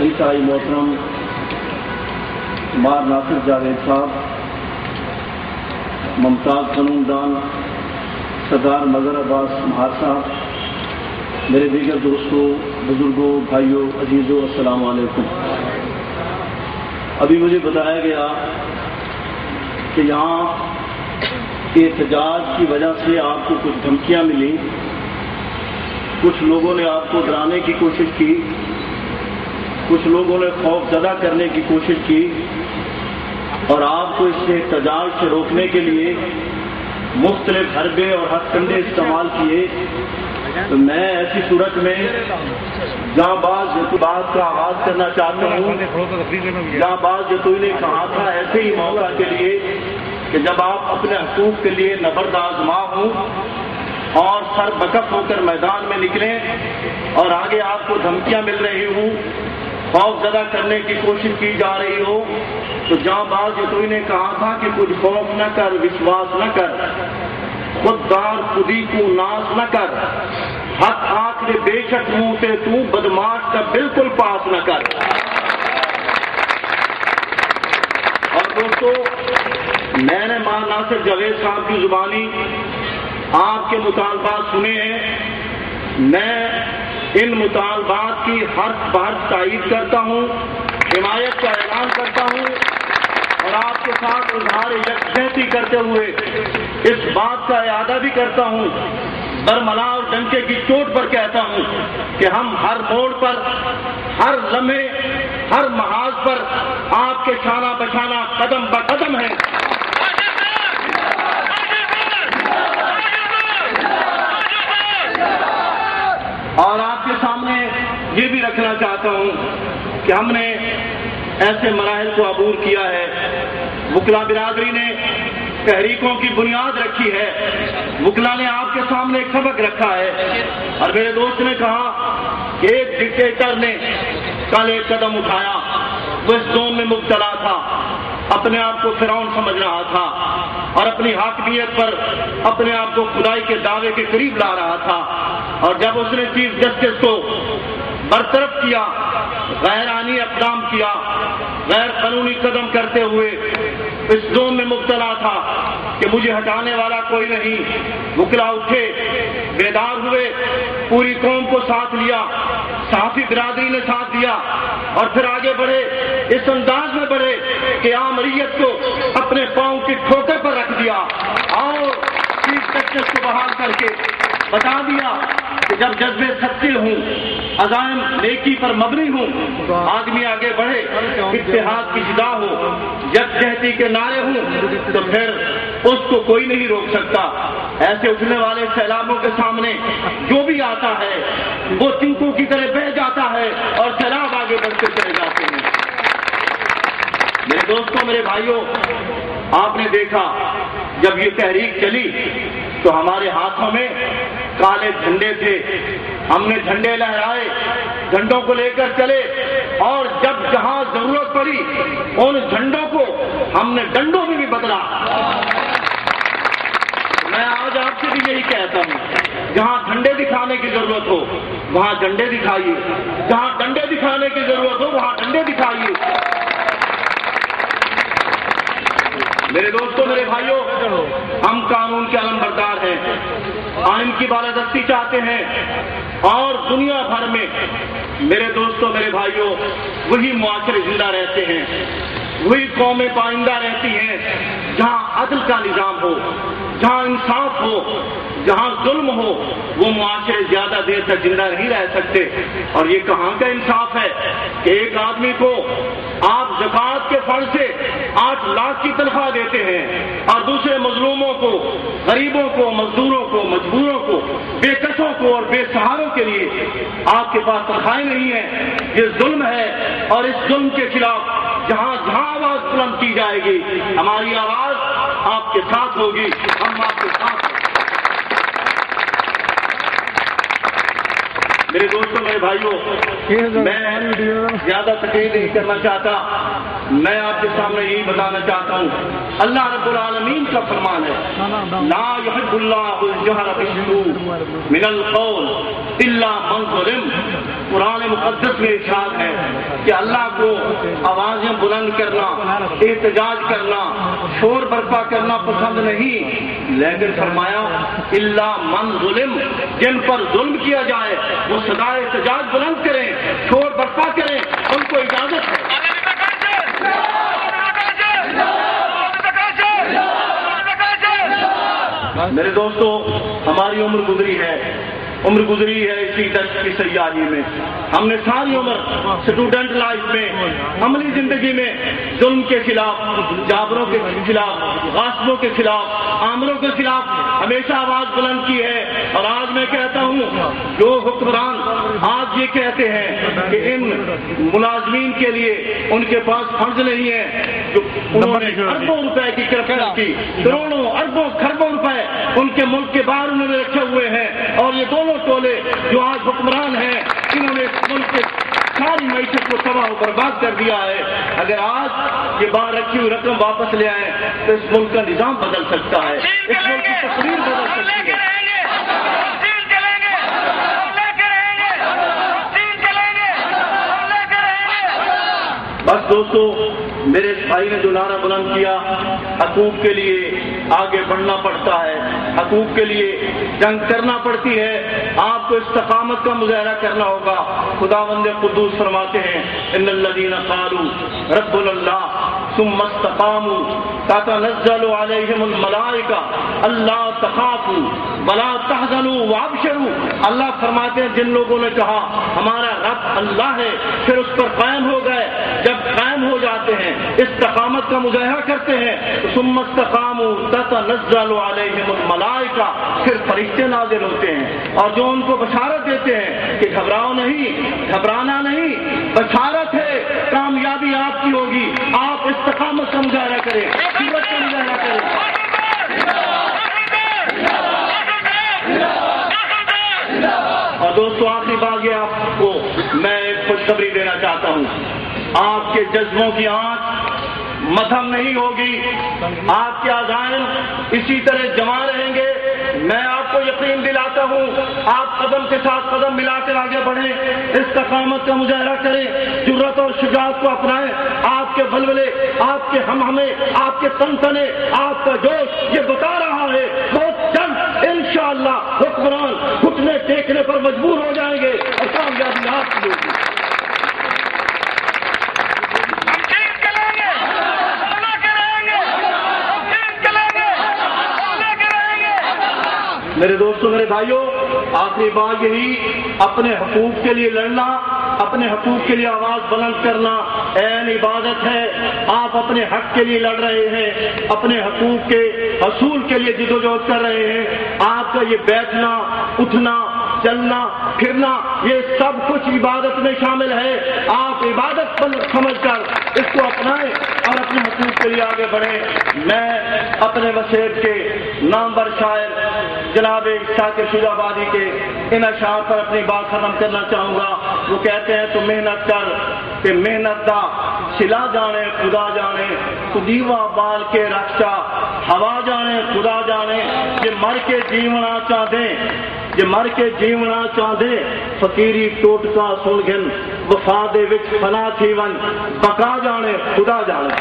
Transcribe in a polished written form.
انتہائی محترم مار ناصر جاوید صاحب، ممتاز قانون دان سردار مظہر عباس مہار صاحب، میرے دیگر دوستوں، بزرگوں، بھائیوں، عزیزوں، السلام علیکم۔ ابھی مجھے بتایا گیا کہ یہاں احتجاج کی وجہ سے آپ کو کچھ دھمکیاں ملی، کچھ لوگوں نے آپ کو ڈرانے کی کوشش کی، کچھ لوگوں نے خوف زدہ کرنے کی کوشش کی، اور آپ کو اس سے احتجاج سے روکنے کے لیے مختلف حربے اور ہتھ کنڈے استعمال کیے۔ تو میں ایسی صورت میں جہاں بعض بات کا آغاز کرنا چاہتا ہوں، جہاں بعض جتوئی نے کہا تھا ایسے ہی موقع کے لیے کہ جب آپ اپنے حقوق کے لیے نبرد آزما ہوں اور سر بکف ہو کر میدان میں نکلیں اور آگے آپ کو دھمکیاں مل رہی ہوں، خوف زدہ کرنے کی کوشش کی جا رہی ہو، تو جہاں باز جتوئی نے کہا تھا کہ کچھ خوف نہ کر، وشواس نہ کر، خود دار خودی کو ناز نہ کر، حق آخر بے شک منہ سے تو بدماش کا بالکل پاس نہ کر۔ اور دوستو، میں نے ماں ناصر جاوید صاحب کی زبانی آپ کے مطالبات سنے ہیں، میں ان مطالبات کی حرف بحرف تائید کرتا ہوں، حمایت کا اعلان کرتا ہوں، اور آپ کے ساتھ اظہار یکجہتی کرتے ہوئے اس بات کا اعادہ بھی کرتا ہوں، برملا اور ڈنکے کی چوٹ پر کہتا ہوں کہ ہم ہر موڑ پر، ہر لمحے، ہر محاذ پر آپ کے شانہ بشانہ قدم بقدم ہیں۔ اور آپ کے سامنے یہ بھی رکھنا چاہتا ہوں کہ ہم نے ایسے مراحل کو عبور کیا ہے، وکلا برادری نے تحریکوں کی بنیاد رکھی ہے، وکلا نے آپ کے سامنے ایک سبق رکھا ہے، اور میرے دوست نے کہا کہ ایک ڈکٹیٹر نے کل ایک قدم اٹھایا، وہ اس زون میں مبتلا تھا، اپنے آپ کو فرعون سمجھ رہا تھا اور اپنی حاکمیت پر اپنے آپ کو خدائی کے دعوے کے قریب لا رہا تھا، اور جب اس نے چیف جسٹس کو برطرف کیا، غیر آئینی اقدام کیا، غیر قانونی قدم کرتے ہوئے اس زون میں مبتلا تھا کہ مجھے ہٹانے والا کوئی نہیں، وکلا اٹھے، بیدار ہوئے، پوری قوم کو ساتھ لیا، صحافی برادری نے ساتھ دیا، اور پھر آگے بڑھے، اس انداز میں بڑھے کہ عامریت کو اپنے پاؤں کی ٹھوکر پر رکھ دیا، اور چیف جسٹس کو بحال کر کے بتا دیا کہ جب جذبے سچے ہوں، عزائم نیکی پر مبنی ہوں، آدمی آگے بڑھے، اتحاد کی جدا ہو، یکجہتی کے نعرے ہوں، تو پھر اس کو کوئی نہیں روک سکتا۔ ایسے اٹھنے والے سیلابوں کے سامنے جو بھی آتا ہے وہ چنکوں کی طرح بہہ جاتا ہے اور سیلاب آگے بڑھتے چلے جاتے ہیں۔ میرے دوستوں، میرے بھائیوں، آپ نے دیکھا جب یہ تحریک چلی تو ہمارے ہاتھوں میں کالے جھنڈے تھے، ہم نے جھنڈے لہرائے، جھنڈوں کو لے کر چلے، اور جب جہاں ضرورت پڑی ان جھنڈوں کو ہم نے ڈنڈوں میں بھی بدلا۔ میں آج آپ سے بھی یہی کہتا ہوں، جہاں جھنڈے دکھانے کی ضرورت ہو وہاں جھنڈے دکھائیے، جہاں ڈنڈے دکھانے کی ضرورت ہو وہاں ڈنڈے دکھائیے۔ میرے دوستوں، میرے بھائیوں، ہم قانون کے علمبردار ہیں، آئین کی بالادستی چاہتے ہیں، اور دنیا بھر میں میرے دوستوں، میرے بھائیوں، وہی معاشرے زندہ رہتے ہیں، وہی قومیں پائندہ رہتی ہیں جہاں عدل کا نظام ہو، جہاں انصاف ہو، جہاں ظلم ہو، وہ معاشرے زیادہ دیر تک زندہ نہیں رہ سکتے۔ اور یہ کہاں کا انصاف ہے کہ ایک آدمی کو آپ زکوٰۃ کے فنڈ سے 8 لاکھ کی تنخواہ دیتے ہیں، اور دوسرے مظلوموں کو، غریبوں کو، مزدوروں کو، مجبوروں کو، بے کسوں کو اور بے سہاروں کے لیے آپ کے پاس تنخواہیں نہیں ہیں۔ یہ ظلم ہے، اور اس ظلم کے خلاف جہاں جہاں آواز بلند کی جائے گی، ہماری آواز آپ کے ساتھ ہوگی، ہم آپ کے ساتھ ہیں۔ میرے دوستوں میرے بھائیوں، میں زیادہ تقریر نہیں کرنا چاہتا، میں آپ کے سامنے یہی بتانا چاہتا ہوں، اللہ رب العالمین کا فرمان ہے لا يحب اللہ الجہر بالسوء من القول الا من ظلم۔ قرآن مقدس میں ارشاد ہے کہ اللہ کو آوازیں بلند کرنا، احتجاج کرنا، شور برپا کرنا پسند نہیں، لیکن فرمایا الا من ظلم، جن پر ظلم کیا جائے وہ صدائے احتجاج بلند کریں، شور برپا کریں، ان کو اجازت ہے۔ میرے دوستو، ہماری عمر گزری ہے اسی درس کی سیاحی میں، ہم نے ساری عمر اسٹوڈنٹ لائف میں، عملی زندگی میں ظلم کے خلاف، جابروں کے خلاف، غاصبوں کے خلاف، آمروں کے خلاف ہمیشہ آواز بلند کی ہے۔ اور آج میں کہتا ہوں، جو حکمران آج یہ کہتے ہیں کہ ان ملازمین کے لیے ان کے پاس فنڈز نہیں ہے، جو انہوں نے اربوں روپے کی کرپشن کی، کروڑوں اربوں کھربوں روپے ان کے ملک کے باہر انہوں نے رکھے ہوئے ہیں، اور یہ دونوں ٹولے جو آج حکمران ہیں انہوں نے اس ملک کے ساری معیشت کو تباہ و برباد کر دیا ہے۔ اگر آج یہ باہر رکھی ہوئی رقم واپس لے آئیں تو اس ملک کا نظام بدل سکتا ہے، اس ملک کی تقریر بدل سکتی ہے۔ بس دوستو، میرے اس بھائی نے جو نعرہ بلند کیا، حقوق کے لیے آگے بڑھنا پڑتا ہے، حقوق کے لیے جنگ کرنا پڑتی ہے، آپ کو استقامت کا مظاہرہ کرنا ہوگا۔ خداوند قدوس فرماتے ہیں ان الذین قالوا ربنا اللہ ثم استقاموا تتنزل علیہم الملائکہ الا تخافوا ولا تحزنوا وابشروا۔ اللہ فرماتے ہیں جن لوگوں نے کہا ہمارا رب اللہ ہے، پھر اس پر قائم ہو گئے، جب قائم ہو جاتے ہیں، استقامت کا مظاہرہ کرتے ہیں، تو ثم استقاموا تتنزل علیہم الملائکہ، پھر فرشتے نازل ہوتے ہیں اور جو ان کو بشارت دیتے ہیں کہ گھبراؤ نہیں، گھبرانا نہیں، بشارت ہے، کامیابی آپ کی ہوگی، آپ استقامت کا مظاہرہ کریں، سیرت کا مظاہرہ کریں۔ اور دوستو، آخری بات یہ آپ کو میں ایک خوشخبری دینا چاہتا ہوں، آپ کے جذبوں کی آنچ مدھم نہیں ہوگی، آپ کے عزائم اسی طرح جمع رہیں گے۔ میں آپ کو یقین دلاتا ہوں، آپ قدم کے ساتھ قدم ملا کر آگے بڑھیں، استقامت کا مظاہرہ کریں، جرأت اور شجاعت کو اپنائیں۔ آپ کے ولولے، آپ کے ہمہمے، آپ کے تنتنے، آپ کا جوش یہ بتا رہا ہے بہت جلد انشاءاللہ حکمران گھٹنے ٹیکنے پر مجبور ہو جائیں گے اور کامیابی آپ کی ہوگی۔ میرے دوستوں میرے بھائیوں، آخری بات یہی، اپنے حقوق کے لیے لڑنا، اپنے حقوق کے لیے آواز بلند کرنا عین عبادت ہے۔ آپ اپنے حق کے لیے لڑ رہے ہیں، اپنے حقوق کے حصول کے لیے جدوجہد کر رہے ہیں، آپ کا یہ بیٹھنا، اٹھنا، چلنا، پھرنا، یہ سب کچھ عبادت میں شامل ہے۔ آپ عبادت سمجھ کر اس کو اپنائیں اور اپنے حقوق کے لیے آگے بڑھیں۔ میں اپنے وسیب کے نامور شاعر جناب شاکر شجاع آبادی کے ان اشعار پر اپنی بات ختم کرنا چاہوں گا۔ وہ کہتے ہیں تو محنت کر کہ محنت دا سلا جانے خدا جانے، تو دیوا بال کے رکشا ہوا جانے خدا جانے، یہ مر کے جیونا چاہتے، یہ مر کے جیونا چاہتے، فقیری ٹوٹکا سن گن وفا دے وچ فنا تھی ون، بقا جانے خدا جانے۔